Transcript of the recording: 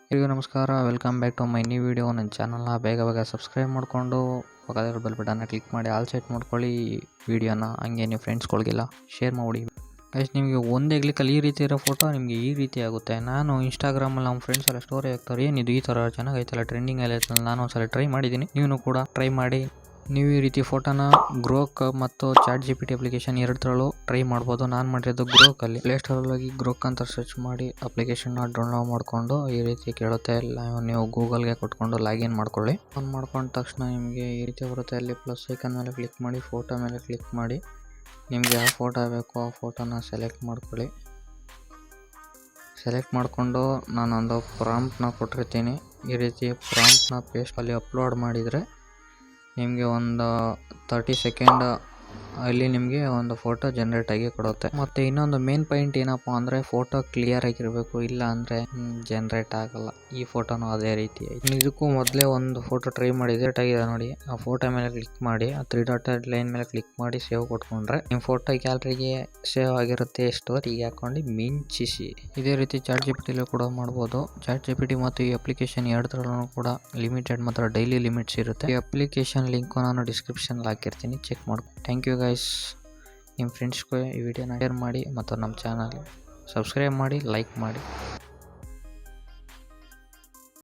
ಎಲ್ರಿಗೂ ನಮಸ್ಕಾರ, welcome back to my new video. ನನ್ನ ಚಾನಲ್ನ ಬೇಗ ಸಬ್ಸ್ಕ್ರೈಬ್ ಮಾಡಿಕೊಂಡು ಪಕ್ಕದ ಬೆಲ್ ಬಟನ್ನ ಕ್ಲಿಕ್ ಮಾಡಿ ಆಲ್ ಸೆಟ್ ಮಾಡ್ಕೊಳ್ಳಿ. ವಿಡಿಯೋನ ಹಂಗೆ ನೀವು ಫ್ರೆಂಡ್ಸ್ಗಳಿಗೆಲ್ಲ ಶೇರ್ ಮಾಡಿ. ಗೈಸ್, ನಿಮಗೆ ಒಂದೇ ಕ್ಲಿಕ್ಕಲ್ಲಿ ಈ ರೀತಿ ಇರೋ ಫೋಟೋ ನಿಮಗೆ ಈ ರೀತಿ ಆಗುತ್ತೆ. ನಾನು ಇನ್ಸ್ಟಾಗ್ರಾಮಲ್ಲಿ ನಮ್ಮ ಫ್ರೆಂಡ್ಸ್ ಎಲ್ಲ ಸ್ಟೋರಿ ಹಾಕ್ತಾರೆ, ಏನಿದು ಈ ಥರ ಚೆನ್ನಾಗೈತಲ್ಲ, ಟ್ರೆಂಡಿಂಗ್ ಎಲ್ಲ ಐತಲ್ಲ. ನಾನು ಒಂದ್ಸಲ ಟ್ರೈ ಮಾಡಿದ್ದೀನಿ, ನೀವು ಕೂಡ ಟ್ರೈ ಮಾಡಿ. ನೀವು ಈ ರೀತಿ ಫೋಟೋನ ಗ್ರೋಕ್ ಮತ್ತು ChatGPT ಅಪ್ಲಿಕೇಶನ್ ಎರಡರಲ್ಲೂ ಟ್ರೈ ಮಾಡ್ಬೋದು. ನಾನು ಮಾಡಿರೋದು ಗ್ರೋಕಲ್ಲಿ. ಪ್ಲೇಸ್ಟೋರಲ್ಲಿ ಹೋಗಿ ಗ್ರೋಕ್ ಅಂತ ಸರ್ಚ್ ಮಾಡಿ ಅಪ್ಲಿಕೇಶನ್ನ ಡೌನ್ಲೋಡ್ ಮಾಡಿಕೊಂಡು ಈ ರೀತಿ ಕೇಳುತ್ತೆ. ನೀವು ಗೂಗಲ್ಗೆ ಕೊಟ್ಕೊಂಡು ಲಾಗಿನ್ ಮಾಡ್ಕೊಳ್ಳಿ. ಆನ್ ಮಾಡ್ಕೊಂಡ ತಕ್ಷಣ ನಿಮಗೆ ಈ ರೀತಿ ಬರುತ್ತೆ. ಅಲ್ಲಿ ಪ್ಲಸ್ ಐಕನ್ ಮೇಲೆ ಕ್ಲಿಕ್ ಮಾಡಿ, ಫೋಟೋ ಮೇಲೆ ಕ್ಲಿಕ್ ಮಾಡಿ, ನಿಮಗೆ ಯಾವ ಫೋಟೋ ಬೇಕು ಆ ಫೋಟೋನ ಸೆಲೆಕ್ಟ್ ಮಾಡ್ಕೊಳ್ಳಿ. ಸೆಲೆಕ್ಟ್ ಮಾಡಿಕೊಂಡು ನಾನೊಂದು ಪ್ರಾಂಪ್ಟ್ನ ಕೊಟ್ಟಿರ್ತೀನಿ. ಈ ರೀತಿ ಪ್ರಾಂಪ್ಟ್ನ ಪೇಸ್ಟ್ ಅಲ್ಲಿ ಅಪ್ಲೋಡ್ ಮಾಡಿದರೆ ನಿಮಗೆ ಒಂದು 30 ಸೆಕೆಂಡ್ ಅಲ್ಲಿ ನಿಮಗೆ ಒಂದು ಫೋಟೋ ಜನರೇಟ್ ಆಗಿ ಕೊಡುತ್ತೆ. ಮತ್ತು ಇನ್ನೊಂದು ಮೇನ್ ಪಾಯಿಂಟ್ ಏನಪ್ಪ ಅಂದರೆ ಫೋಟೋ ಕ್ಲಿಯರ್ ಆಗಿರಬೇಕು, ಇಲ್ಲ ಅಂದರೆ ಜನರೇಟ್ ಆಗಲ್ಲ. ಈ ಫೋಟೋನು ಅದೇ ರೀತಿ ಐತೆ. ಇದಕ್ಕೂ ಮೊದಲೇ ಒಂದು ಫೋಟೋ ಟ್ರೈ ಮಾಡಿದೆ, ಆಗಿದೆ ನೋಡಿ. ಆ ಫೋಟೋ ಮೇಲೆ ಕ್ಲಿಕ್ ಮಾಡಿ, ಆ 3 ಡಾಟೆಡ್ ಲೈನ್ ಮೇಲೆ ಕ್ಲಿಕ್ ಮಾಡಿ ಸೇವ್ ಕೊಟ್ಕೊಂಡ್ರೆ ನಿಮ್ಮ ಫೋಟೋ ಗ್ಯಾಲರಿಗೆ ಸೇವ್ ಆಗಿರುತ್ತೆ. ಸ್ಟೋರಿಗೆ ಹಾಕೊಂಡು ಮಿಂಚಿಸಿ. ಇದೇ ರೀತಿ ChatGPT ಕೂಡ ಮಾಡ್ಬೋದು. ChatGPT ಮತ್ತು ಈ ಅಪ್ಲಿಕೇಶನ್ ಎರಡರಲ್ಲೂ ಕೂಡ ಲಿಮಿಟೆಡ್ ಮಾತ್ರ ಡೈಲಿ ಲಿಮಿಟ್ಸ್ ಇರುತ್ತೆ. ಈ ಅಪ್ಲಿಕೇಶನ್ ಲಿಂಕು ನಾನು ಡಿಸ್ಕ್ರಿಪ್ಷನ್ಲ್ಲಿ ಹಾಕಿರ್ತೀನಿ, ಚೆಕ್ ಮಾಡ್ಕೊ. Thank you guys. ನಿಮ್ಮ ಫ್ರೆಂಡ್ಸ್ಗೆ ಈ ವಿಡಿಯೋನ ಶೇರ್ ಮಾಡಿ ಮತ್ತು ನಮ್ಮ ಚಾನಲ್ ಸಬ್ಸ್ಕ್ರೈಬ್ ಮಾಡಿ, ಲೈಕ್ ಮಾಡಿ.